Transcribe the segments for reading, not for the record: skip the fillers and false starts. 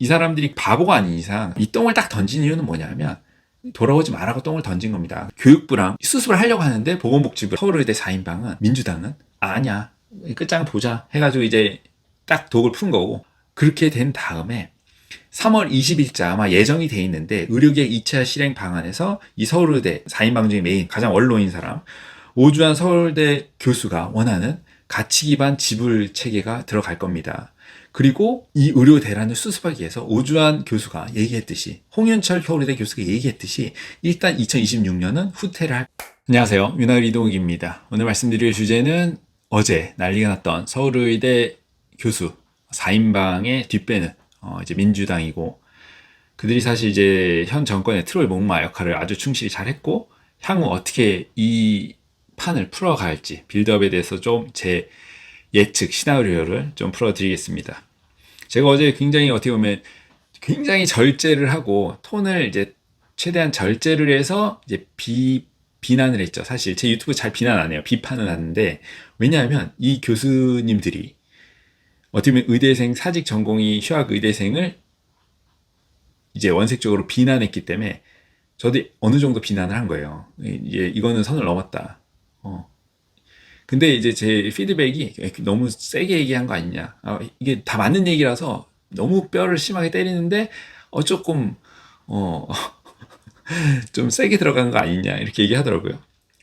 이 사람들이 바보가 아닌 이상 이 똥을 딱 던진 이유는 뭐냐면 돌아오지 말라고 똥을 던진 겁니다. 교육부랑 수습을 하려고 하는데 보건복지부 서울의대 4인방은 민주당은 아니야 끝장을 보자 해가지고 이제 딱 독을 푼 거고, 그렇게 된 다음에 3월 20일자 아마 예정이 돼 있는데 의료계획 2차 실행 방안에서 이 서울의대 4인방 중에 메인 가장 원로인 사람 오주환 서울대 교수가 원하는 가치 기반 지불 체계가 들어갈 겁니다. 그리고 이 의료 대란을 수습하기 위해서 오주환 교수가 얘기했듯이, 홍윤철 서울의대 교수가 얘기했듯이 일단 2026년은 후퇴를 할. 안녕하세요, 윤하을 이동욱입니다. 오늘 말씀드릴 주제는 어제 난리가 났던 서울의대 교수 4인방의 뒷배는 이제 민주당이고, 그들이 사실 이제 현 정권의 트롤 목마 역할을 아주 충실히 잘했고, 향후 어떻게 이 판을 풀어갈지 빌드업에 대해서 좀 제 예측 시나리오를 좀 풀어드리겠습니다. 제가 어제 굉장히 어떻게 보면 굉장히 절제를 하고 톤을 이제 최대한 절제를 해서 이제 비난을 했죠. 사실 제 유튜브 잘 비난 안 해요. 비판은 하는데, 왜냐하면 이 교수님들이 어떻게 보면 의대생 사직 전공의 휴학 의대생을 이제 원색적으로 비난했기 때문에 저도 어느 정도 비난을 한 거예요. 이제 이거는 선을 넘었다. 근데 이제 제 피드백이 너무 세게 얘기한 거 아니냐. 이게 다 맞는 얘기라서 너무 뼈를 심하게 때리는데 조금 좀 세게 들어간 거 아니냐 이렇게 얘기하더라고요.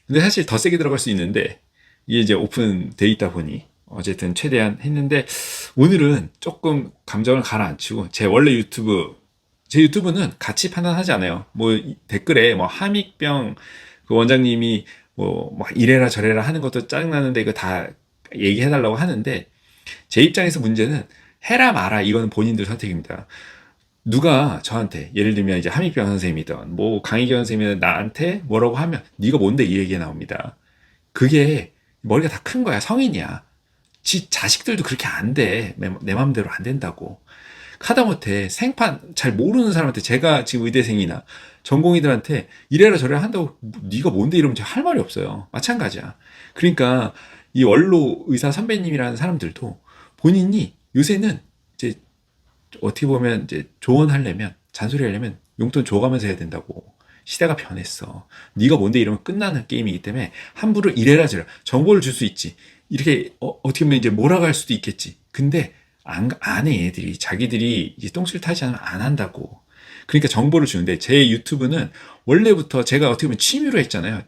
근데 사실 더 세게 들어갈 수 있는데 이게 이제 오픈돼 있다 보니 어쨌든 최대한 했는데, 오늘은 조금 감정을 가라앉히고 제 유튜브는 같이 판단하지 않아요. 뭐 댓글에 뭐 함익병 그 원장님이 뭐 막 이래라 저래라 하는 것도 짜증나는데 이거 다 얘기해달라고 하는데, 제 입장에서 문제는 해라 마라 이거는 본인들 선택입니다. 누가 저한테 예를 들면 이제 함익병 선생님이든 뭐 강희경 선생님이 나한테 뭐라고 하면 네가 뭔데 이 얘기가 나옵니다. 그게 머리가 다 큰 거야. 성인이야. 지 자식들도 그렇게 안 돼. 내 맘대로 안 된다고. 하다못해 생판 잘 모르는 사람한테, 제가 지금 의대생이나 전공의들한테 이래라 저래라 한다고 네가 뭔데 이러면 제가 할 말이 없어요. 마찬가지야. 그러니까 이 원로 의사 선배님이라는 사람들도 본인이 요새는 이제 어떻게 보면 이제 조언하려면, 잔소리하려면 용돈 줘가면서 해야 된다고. 시대가 변했어. 네가 뭔데 이러면 끝나는 게임이기 때문에 함부로 이래라 저래라 정보를 줄 수 있지. 이렇게 어떻게 보면 이제 몰아갈 수도 있겠지. 근데 안 해, 애들이. 자기들이 이제 똥줄 타지 않으면 안 한다고. 그러니까 정보를 주는데, 제 유튜브는 원래부터 제가 어떻게 보면 취미로 했잖아요.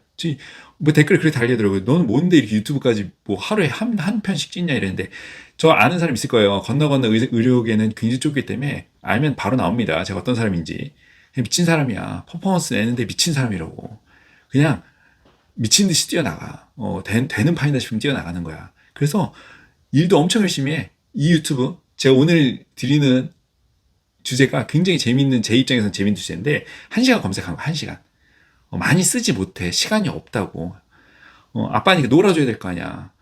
뭐 댓글 그렇게 달리더라고요. 너는 뭔데 이렇게 유튜브까지 뭐 하루에 한 편씩 찍냐 이랬는데, 저 아는 사람 있을 거예요. 건너 의료계는 굉장히 좁기 때문에 알면 바로 나옵니다. 제가 어떤 사람인지. 미친 사람이야. 퍼포먼스 내는데 미친 사람이라고. 그냥 미친 듯이 뛰어나가. 되는 판이다 싶으면 뛰어나가는 거야. 그래서 일도 엄청 열심히 해. 이 유튜브, 제가 오늘 드리는 주제가 굉장히 재밌는, 제 입장에서는 재밌는 주제인데, 1시간 검색한 거, 1시간. 많이 쓰지 못해. 시간이 없다고. 아빠니까 놀아줘야 될 거 아니야.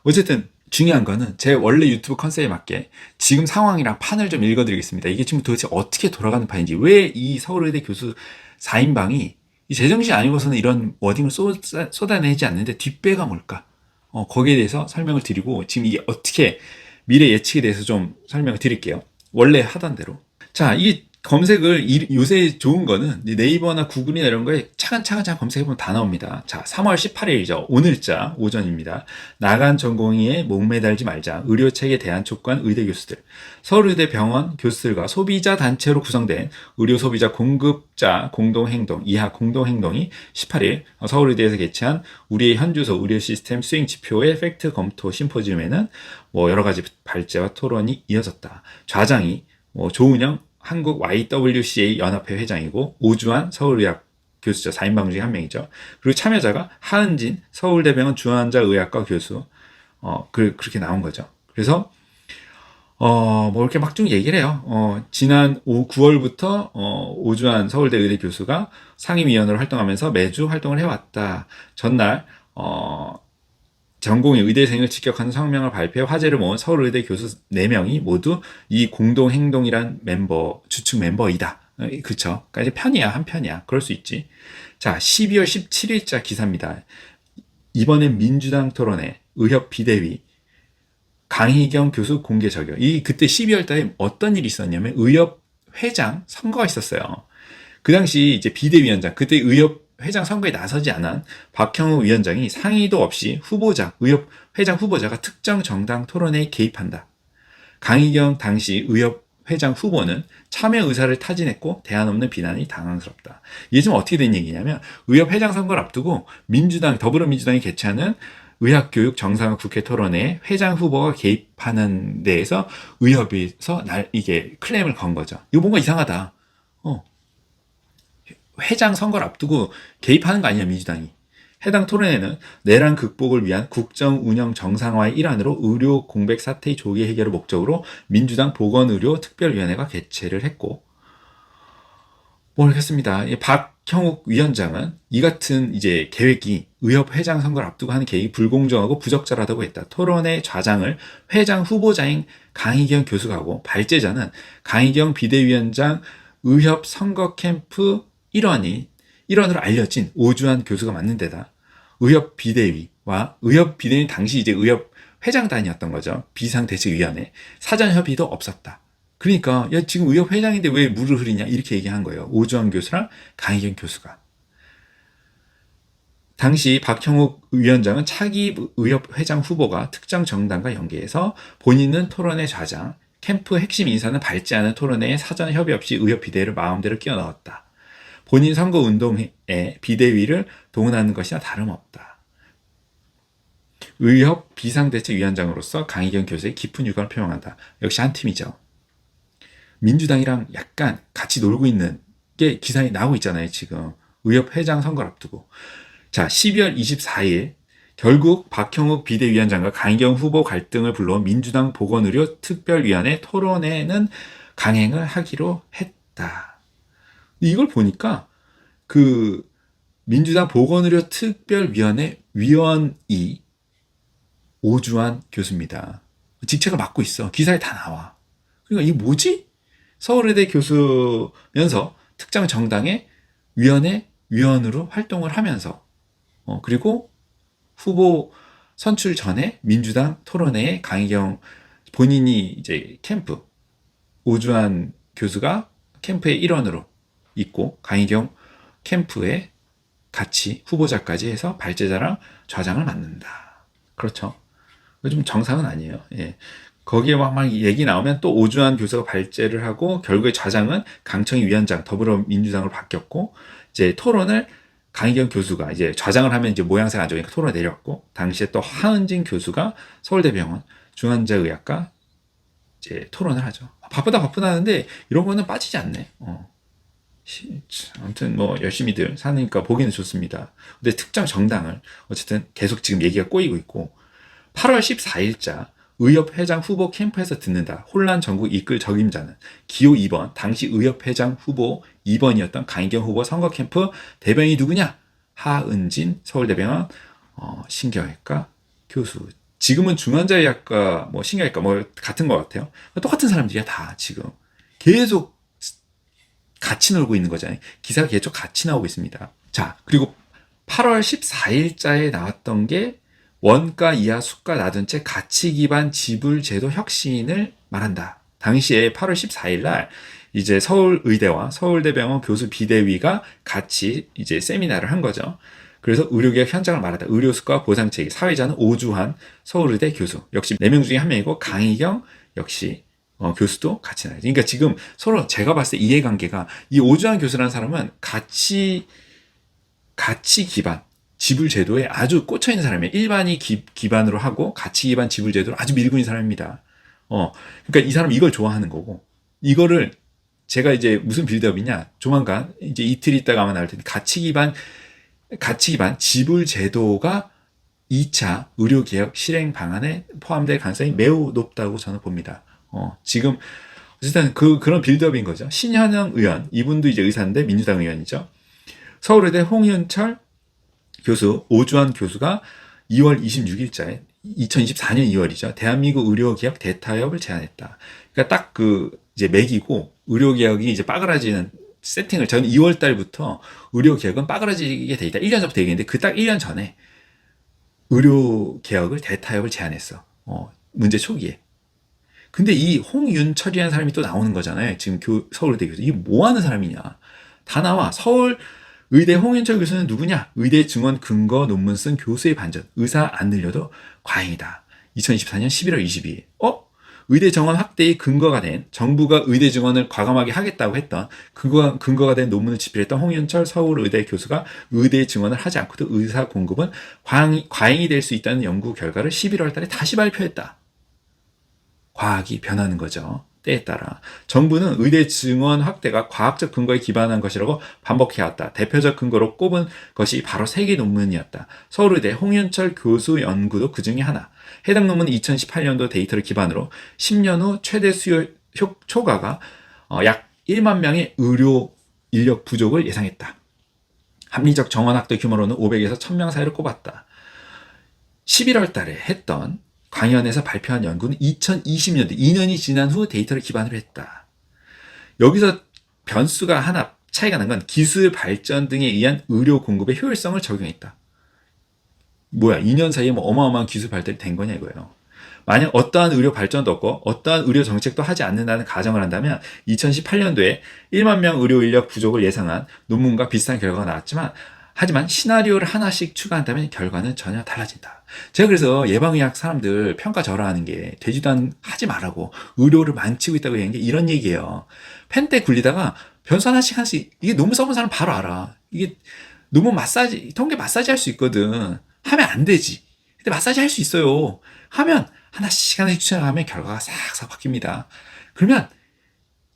어쨌든, 중요한 거는 제 원래 유튜브 컨셉에 맞게 지금 상황이랑 판을 좀 읽어드리겠습니다. 이게 지금 도대체 어떻게 돌아가는 판인지, 왜 이 서울의대 교수 4인방이 이 제정신 아니고서는 이런 워딩을 쏟아내지 않는데 뒷배가 뭘까? 거기에 대해서 설명을 드리고, 지금 이게 어떻게 미래 예측에 대해서 좀 설명을 드릴게요. 원래 하던 대로. 자, 이게 검색을, 요새 좋은 거는 네이버나 구글이나 이런 거에 차근차근 검색해보면 다 나옵니다. 자, 3월 18일이죠. 오늘자 오전입니다. 나간 전공의에 목매달지 말자. 의료체계 대안촉구한 의대 교수들. 서울의대 병원 교수들과 소비자 단체로 구성된 의료소비자 공급자 공동행동, 이하 공동행동이 18일 서울의대에서 개최한 우리의 현주소 의료 시스템 수행 지표의 팩트 검토 심포지움에는 뭐 여러 가지 발제와 토론이 이어졌다. 좌장이 조은영 한국 YWCA 연합회 회장이고, 오주환 서울의학 교수죠. 4인방 중에 한 명이죠. 그리고 참여자가 하은진 서울대병원 중환자의학과 교수. 그렇게 나온 거죠. 그래서 뭐 이렇게 막 좀 얘기를 해요. 지난 9월부터 오주환 서울대 의대 교수가 상임위원으로 활동하면서 매주 활동을 해왔다. 전날 전공의 의대생을 직격하는 성명을 발표해 화제를 모은 서울의대 교수 4명이 모두 이 공동행동이란 주축 멤버이다. 그쵸? 그러니까 이제 편이야, 한 편이야. 그럴 수 있지. 자, 12월 17일자 기사입니다. 이번엔 민주당 토론회 의협 비대위 강희경 교수 공개 저격. 그때 12월 달에 어떤 일이 있었냐면, 의협 회장 선거가 있었어요. 그 당시 이제 비대위원장, 그때 의협 회장 선거에 나서지 않은 박형욱 위원장이 상의도 없이 의협 회장 후보자가 특정 정당 토론회에 개입한다. 강희경 당시 의협 회장 후보는 참여 의사를 타진했고 대안 없는 비난이 당황스럽다. 이게 좀 어떻게 된 얘기냐면 의협 회장 선거를 앞두고 더불어민주당이 개최하는 의학교육 정상화 국회 토론회에 회장 후보가 개입하는 데에서 의협에서 이게 클레임을 건 거죠. 이거 뭔가 이상하다. 회장 선거를 앞두고 개입하는 거 아니냐, 민주당이. 해당 토론회는 내란 극복을 위한 국정 운영 정상화의 일환으로 의료 공백 사태의 조기 해결을 목적으로 민주당 보건의료 특별위원회가 개최를 했고, 모르겠습니다. 박형욱 위원장은 이 같은 이제 계획이 의협 회장 선거를 앞두고 하는 계획이 불공정하고 부적절하다고 했다. 토론회 좌장을 회장 후보자인 강희경 교수가 하고 발제자는 강희경 비대위원장 의협 선거 캠프 일원으로 알려진 오주환 교수가 맞는 데다 의협 비대위는 당시 이제 의협 회장단이었던 거죠. 비상대책위원회 사전 협의도 없었다. 그러니까 야 지금 의협 회장인데 왜 물을 흐리냐 이렇게 얘기한 거예요. 오주환 교수랑 강희경 교수가. 당시 박형욱 위원장은 차기 의협 회장 후보가 특정 정당과 연계해서 본인은 토론회 좌장, 캠프 핵심 인사는 밟지 않은 토론회에 사전 협의 없이 의협 비대위를 마음대로 끼워 넣었다. 본인 선거운동에 비대위를 동원하는 것이나 다름없다. 의협 비상대책위원장으로서 강희경 교수의 깊은 유감을 표명한다. 역시 한 팀이죠. 민주당이랑 약간 같이 놀고 있는 게 기사에 나오고 있잖아요. 지금 의협 회장 선거를 앞두고. 자, 12월 24일 결국 박형욱 비대위원장과 강희경 후보 갈등을 불러온 민주당 보건의료 특별위원회 토론회는 강행을 하기로 했다. 이걸 보니까 그 민주당 보건의료 특별위원회 위원이 오주환 교수입니다. 직책을 맡고 있어. 기사에 다 나와. 그러니까 이게 뭐지? 서울의대 교수면서 특정 정당의 위원으로 활동을 하면서 그리고 후보 선출 전에 민주당 토론회에 강희경 본인이 이제 오주환 교수가 캠프의 일원으로 있고 강희경 캠프에 같이 후보자까지 해서 발제자랑 좌장을 맡는다. 그렇죠. 좀 정상은 아니에요. 예. 거기에 막 얘기 나오면 또 오주환 교수가 발제를 하고 결국에 좌장은 강청희 위원장 더불어민주당으로 바뀌었고 이제 토론을 강희경 교수가 이제 좌장을 하면 이제 모양새가 안 좋으니까 토론을 내렸고 당시에 또 하은진 교수가 서울대병원 중환자의학과 이제 토론을 하죠. 바쁘다 하는데 이런 거는 빠지지 않네. 아무튼 뭐 열심히들 사니까 보기는 좋습니다. 근데 특정 정당을 어쨌든 계속 지금 얘기가 꼬이고 있고 8월 14일자 의협 회장 후보 캠프에서 듣는다. 혼란 전국 이끌 적임자는 기호 2번 당시 의협 회장 후보 2번이었던 강희경 후보 선거 캠프 대변인이 누구냐? 하은진 서울대병원 신경외과 교수. 지금은 중환자의학과 뭐 신경외과 뭐 같은 것 같아요. 똑같은 사람들이야 다 지금 계속 같이 놀고 있는 거잖아요. 기사가 계속 같이 나오고 있습니다. 자, 그리고 8월 14일자에 나왔던 게 원가 이하 수가 낮은 채 가치 기반 지불 제도 혁신을 말한다. 당시에 8월 14일 날 이제 서울의대와 서울대병원 교수 비대위가 같이 이제 세미나를 한 거죠. 그래서 의료개혁 현장을 말하다. 의료수가 보상체계. 사회자는 오주환 서울의대 교수. 역시 4명 중에 1명이고 강희경 역시 교수도 같이 나요. 그러니까 지금 서로 제가 봤을 때 이해관계가 이 오주환 교수라는 사람은 가치 기반 지불 제도에 아주 꽂혀 있는 사람이에요. 일반이 기반으로 하고 가치 기반 지불 제도를 아주 밀고 있는 사람입니다. 그러니까 이 사람 이걸 좋아하는 거고 이거를 제가 이제 무슨 빌드업이냐 조만간 이제 이틀 있다가 아마 나올 텐데 가치 기반 지불 제도가 2차 의료개혁 실행 방안에 포함될 가능성이 매우 높다고 저는 봅니다. 지금 어쨌든 그런 빌드업인 거죠. 신현영 의원 이분도 이제 의사인데 민주당 의원이죠. 서울의대 홍윤철 교수, 오주환 교수가 2월 26일자에 2024년 2월이죠. 대한민국 의료개혁 대타협을 제안했다. 그러니까 딱 이제 맥이고 의료개혁이 이제 빠그라지는 세팅을 저는 2월 달부터 의료개혁은 빠그라지게 돼 있다. 1년 전부터 얘기했는데 그 딱 1년 전에 의료개혁을 대타협을 제안했어. 문제 초기에. 근데 이 홍윤철이라는 사람이 또 나오는 거잖아요. 지금 서울대 교수. 이게 뭐 하는 사람이냐. 다 나와. 의대 홍윤철 교수는 누구냐? 의대 증언 근거 논문 쓴 교수의 반전. 의사 안 늘려도 과잉이다. 2024년 11월 22일. 의대 정원 확대의 근거가 된, 정부가 의대 증원을 과감하게 하겠다고 했던 근거가 된 논문을 집필했던 홍윤철 서울의대 교수가 의대 증원을 하지 않고도 의사 공급은 과잉이 될 수 있다는 연구 결과를 11월 달에 다시 발표했다. 과학이 변하는 거죠. 때에 따라. 정부는 의대 증원 확대가 과학적 근거에 기반한 것이라고 반복해왔다. 대표적 근거로 꼽은 것이 바로 세계 논문이었다. 서울의대 홍윤철 교수 연구도 그 중에 하나. 해당 논문은 2018년도 데이터를 기반으로 10년 후 최대 수요 초과가 약 1만 명의 의료 인력 부족을 예상했다. 합리적 정원 확대 규모로는 500에서 1000명 사이를 꼽았다. 11월 달에 했던 강연에서 발표한 연구는 2020년도 2년이 지난 후 데이터를 기반으로 했다. 여기서 변수가 하나 차이가 난 건 기술 발전 등에 의한 의료 공급의 효율성을 적용했다. 뭐야, 2년 사이에 뭐 어마어마한 기술 발달이 된 거냐 이거예요. 만약 어떠한 의료 발전도 없고 어떠한 의료 정책도 하지 않는다는 가정을 한다면 2018년도에 1만 명 의료 인력 부족을 예상한 논문과 비슷한 결과가 나왔지만 하지만 시나리오를 하나씩 추가한다면 결과는 전혀 달라진다. 제가 그래서 예방의학 사람들 평가 절하하는 게 되지도 하지 말라고 의료를 망치고 있다고 얘기한 게 이런 얘기예요. 펜 때 굴리다가 변수 하나씩 이게 논문 써본 사람 바로 알아. 이게 논문 마사지, 통계 마사지 할 수 있거든. 하면 안 되지. 근데 마사지 할 수 있어요. 하면 하나씩 추천하면 결과가 싹싹 바뀝니다. 그러면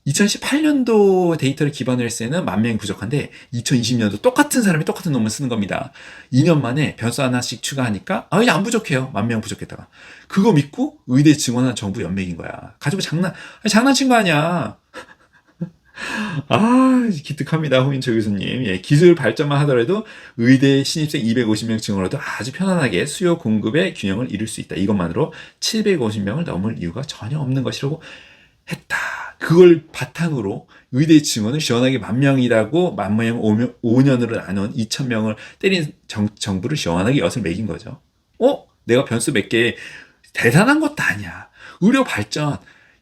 2018년도 데이터를 기반으로 했을 때는 10,000명이 부족한데 2020년도 똑같은 사람이 똑같은 논문 쓰는 겁니다. 2년 만에 변수 하나씩 추가하니까 이제 안 부족해요. 10,000명 부족했다가. 그거 믿고 의대 증원한 정부 연맹인 거야. 가지고 장난친 거 아니야. 기특합니다. 홍인철 교수님. 예, 기술 발전만 하더라도 의대 신입생 250명 증원으로도 아주 편안하게 수요 공급의 균형을 이룰 수 있다. 이것만으로 750명을 넘을 이유가 전혀 없는 것이라고 했다. 그걸 바탕으로 의대 증원을 시원하게 10,000명이라고 10,000명 5년으로 나눈 2,000명을 때린 정부를 시원하게 엿을 매긴 거죠. 내가 변수 몇 개 대단한 것도 아니야. 의료 발전.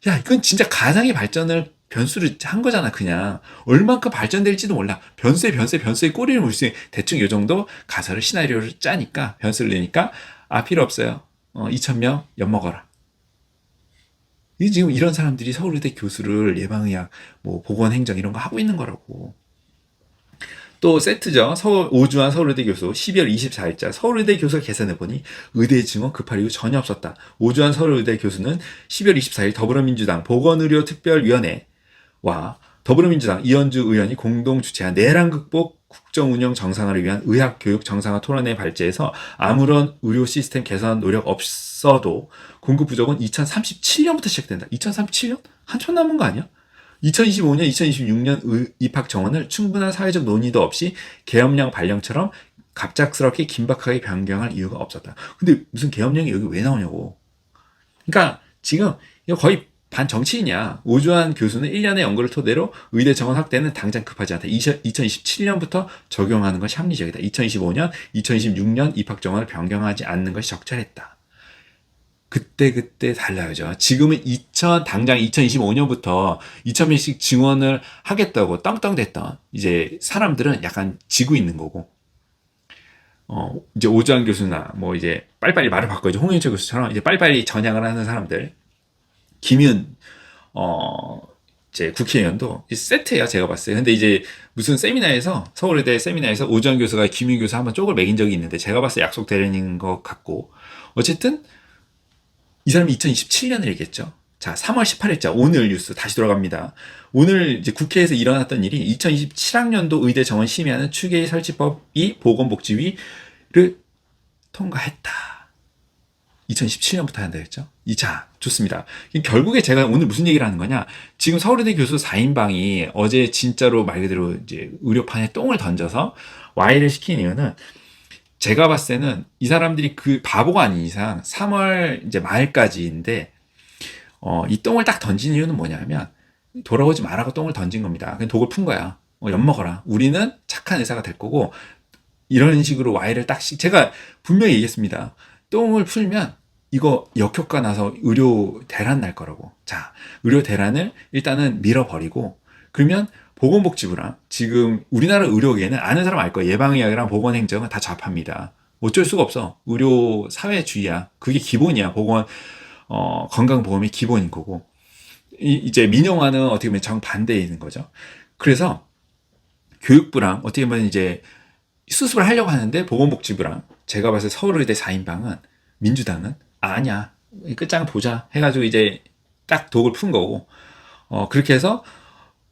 야, 이건 진짜 가상의 발전을 변수를 한 거잖아, 그냥. 얼만큼 발전될지도 몰라. 변수에 꼬리를 물 수 있는 대충 요 정도 가설을 시나리오를 짜니까, 변수를 내니까, 필요 없어요. 2,000명 엿먹어라. 지금 이런 사람들이 서울의대 교수를 예방의학, 보건행정 이런 거 하고 있는 거라고. 또 세트죠. 오주환 서울의대 교수 12월 24일자 서울의대 교수가 계산해보니 의대 증원 급할 이유 전혀 없었다. 오주환 서울의대 교수는 12월 24일 더불어민주당 보건의료특별위원회와 더불어민주당 이현주 의원이 공동 주최한 내란 극복 국정운영 정상화를 위한 의학교육 정상화 토론회 발제에서 아무런 의료 시스템 개선 노력 없어도 공급 부족은 2037년부터 시작된다. 2037년? 한참 남은 거 아니야? 2025년, 2026년 입학 정원을 충분한 사회적 논의도 없이 계엄령 발령처럼 갑작스럽게 긴박하게 변경할 이유가 없었다. 근데 무슨 계엄령이 여기 왜 나오냐고. 그러니까 지금 이거 거의 반정치인이야. 오주환 교수는 1년의 연구를 토대로 의대 정원 확대는 당장 급하지 않다. 2027년부터 적용하는 것이 합리적이다. 2025년, 2026년 입학 정원을 변경하지 않는 것이 적절했다. 그때 달라야죠. 지금은 당장 2025년부터 2,000명씩 증원을 하겠다고 떵떵댔던 이제 사람들은 약간 지고 있는 거고, 이제 오주환 교수나 이제 빨리빨리 말을 바꿔야죠. 홍윤철 교수처럼 이제 빨리빨리 전향을 하는 사람들, 김윤, 이제 국회의원도 세트예요, 제가 봤어요. 근데 이제 무슨 서울의대 세미나에서 오주환 교수가 김윤 교수 한번 쪽을 매긴 적이 있는데, 제가 봤을 때 약속 대련인 것 같고, 어쨌든, 이 사람이 2027년을 얘기했죠. 자, 3월 18일자 오늘 뉴스 다시 돌아갑니다. 오늘 이제 국회에서 일어났던 일이 2027학년도 의대 정원 심의하는 추계위 설치법이 보건복지위를 통과했다. 2017년부터 한다 했죠. 자, 좋습니다. 결국에 제가 오늘 무슨 얘기를 하는 거냐? 지금 서울의대 교수 4인방이 어제 진짜로 말 그대로 이제 의료판에 똥을 던져서 와해를 시킨 이유는, 제가 봤을 때는 이 사람들이 그 바보가 아닌 이상 3월 이제 말까지인데, 이 똥을 딱 던진 이유는 뭐냐면, 돌아오지 말라고 똥을 던진 겁니다. 그냥 독을 푼 거야. 엿먹어라. 우리는 착한 의사가 될 거고, 이런 식으로 와해를 제가 분명히 얘기했습니다. 똥을 풀면 이거 역효과 나서 의료 대란 날 거라고. 자, 의료 대란을 일단은 밀어버리고, 그러면 보건복지부랑 지금 우리나라 의료계는 아는 사람 알 거야. 예방의학이랑 보건행정은 다 잡합니다. 어쩔 수가 없어. 의료 사회주의야. 그게 기본이야. 건강보험이 기본인 거고. 이제 민영화는 어떻게 보면 정반대에 있는 거죠. 그래서 교육부랑 어떻게 보면 이제 수습을 하려고 하는데 보건복지부랑 제가 봤을 때 서울의대 4인방은 민주당은 아니야. 끝장 보자 해가지고 이제 딱 독을 푼 거고 그렇게 해서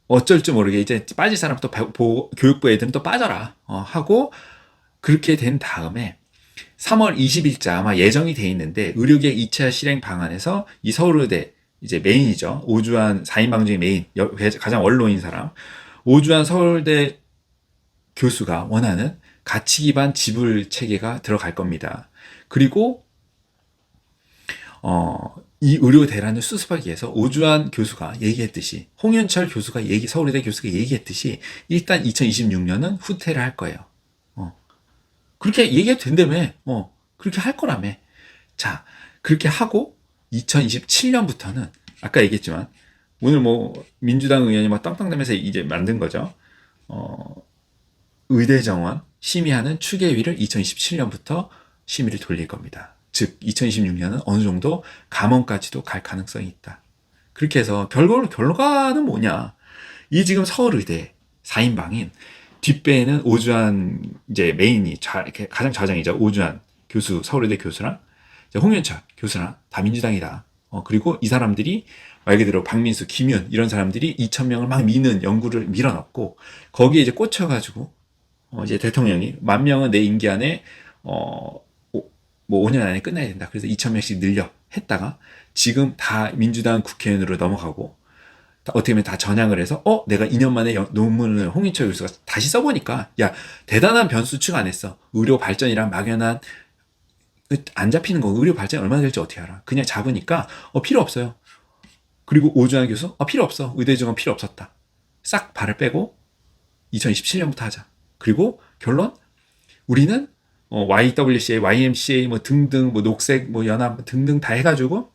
어쩔 줄 모르게 이제 빠질 사람 또 교육부 애들은 또 빠져라 하고 그렇게 된 다음에 3월 20일자 아마 예정이 돼 있는데 의료계획 2차 실행 방안에서 이 서울의대 이제 메인이죠. 오주환 4인방 중에 메인 가장 원로인 사람 오주환 서울대 교수가 원하는 가치 기반 지불 체계가 들어갈 겁니다. 그리고 이 의료 대란을 수습하기 위해서 오주환 교수가 얘기했듯이 홍윤철 교수가 서울의대 교수가 얘기했듯이 일단 2026년은 후퇴를 할 거예요. 그렇게 얘기해도 된다며. 그렇게 할 거라며. 자, 그렇게 하고 2027년부터는 아까 얘기했지만 오늘 민주당 의원이 땅땅대면서 이제 만든 거죠. 의대 정원 심의하는 추계위를 2027년부터 심의를 돌릴 겁니다. 즉 2026년은 어느 정도 감원까지도 갈 가능성이 있다. 그렇게 해서 결과는 뭐냐? 이 지금 서울의대 4인방인 뒷배에는 오주환 이제 메인이 가장 좌장이죠. 오주환 교수 서울의대 교수랑 홍윤철 교수랑 다 민주당이다. 그리고 이 사람들이 말 그대로 박민수, 김윤 이런 사람들이 2,000명을 막 미는 연구를 밀어넣고 거기에 이제 꽂혀가지고 이제 대통령이 10,000명은 내 임기 안에 5년 안에 끝나야 된다. 그래서 2,000명씩 늘려 했다가 지금 다 민주당 국회의원으로 넘어가고 어떻게 보면 다 전향을 해서 내가 2년 만에 논문을 홍인철 교수가 다시 써보니까 야 대단한 변수 추측 안 했어. 의료 발전이랑 막연한 안 잡히는 거 의료 발전이 얼마나 될지 어떻게 알아. 그냥 잡으니까 필요 없어요. 그리고 오주환 교수 필요 없어. 의대 정원 필요 없었다. 싹 발을 빼고 2027년부터 하자. 그리고 결론 우리는 YWCA, YMCA 등등 녹색 연합 등등 다 해가지고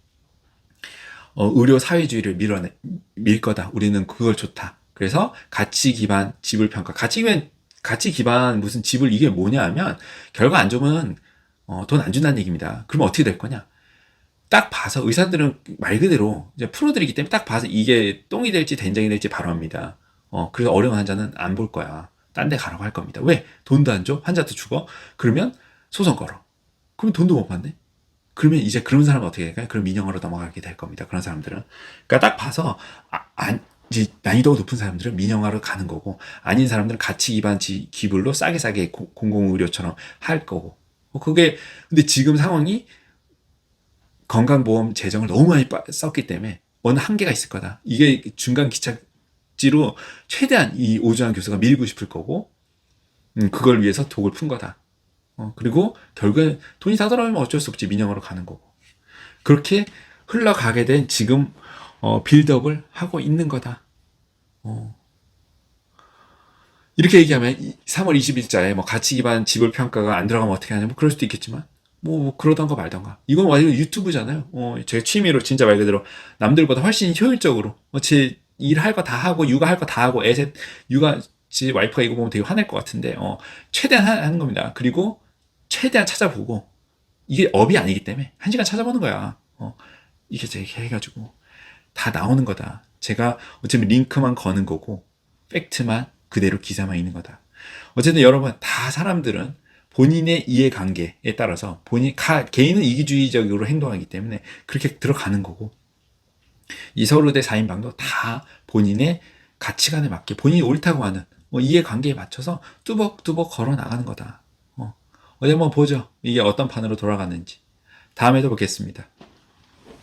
의료 사회주의를 밀 거다. 우리는 그걸 좋다. 그래서 가치 기반 지불 평가. 가치 기반 무슨 지불 이게 뭐냐 하면 결과 안 좋으면 돈 안 준다는 얘기입니다. 그러면 어떻게 될 거냐? 딱 봐서 의사들은 말 그대로 이제 프로들이기 때문에 딱 봐서 이게 똥이 될지 된장이 될지 바로 합니다. 그래서 어려운 환자는 안 볼 거야. 딴 데 가라고 할 겁니다. 왜? 돈도 안 줘? 환자도 죽어? 그러면 소송 걸어. 그러면 돈도 못 받네? 그러면 이제 그런 사람은 어떻게 될까요? 그럼 민영화로 넘어가게 될 겁니다. 그런 사람들은. 그러니까 딱 봐서 이제 난이도가 높은 사람들은 민영화로 가는 거고 아닌 사람들은 가치 기반 기불로 싸게 공공의료처럼 할 거고. 근데 지금 상황이 건강보험 재정을 너무 많이 썼기 때문에 어느 한계가 있을 거다. 이게 중간 기착지로 최대한 이 오주환 교수가 밀고 싶을 거고 그걸 위해서 독을 푼 거다. 그리고 결국엔 돈이 다 돌아오면 어쩔 수 없지. 민영화로 가는 거고. 그렇게 흘러가게 된 지금 빌드업을 하고 있는 거다. 이렇게 얘기하면 3월 20일자에 가치 기반 지불 평가가 안 들어가면 어떻게 하냐 그럴 수도 있겠지만 그러던가 말던가. 이건 완전 유튜브잖아요. 제 취미로 진짜 말 그대로 남들보다 훨씬 효율적으로 제 일할 거 다 하고 육아할 거 다 하고 육아 제 와이프가 이거 보면 되게 화낼 것 같은데 최대한 하는 겁니다. 그리고 최대한 찾아보고 이게 업이 아니기 때문에 1시간 찾아보는 거야. 이렇게 해가지고 다 나오는 거다. 제가 어차피 링크만 거는 거고 팩트만 그대로 기사만 있는 거다. 어쨌든 여러분 다 사람들은 본인의 이해관계에 따라서 개인은 이기주의적으로 행동하기 때문에 그렇게 들어가는 거고 이 서울의대 4인방도 다 본인의 가치관에 맞게 본인이 옳다고 하는 이해관계에 맞춰서 뚜벅뚜벅 걸어 나가는 거다. 어디 한번 보죠. 이게 어떤 판으로 돌아가는지. 다음에도 뵙겠습니다.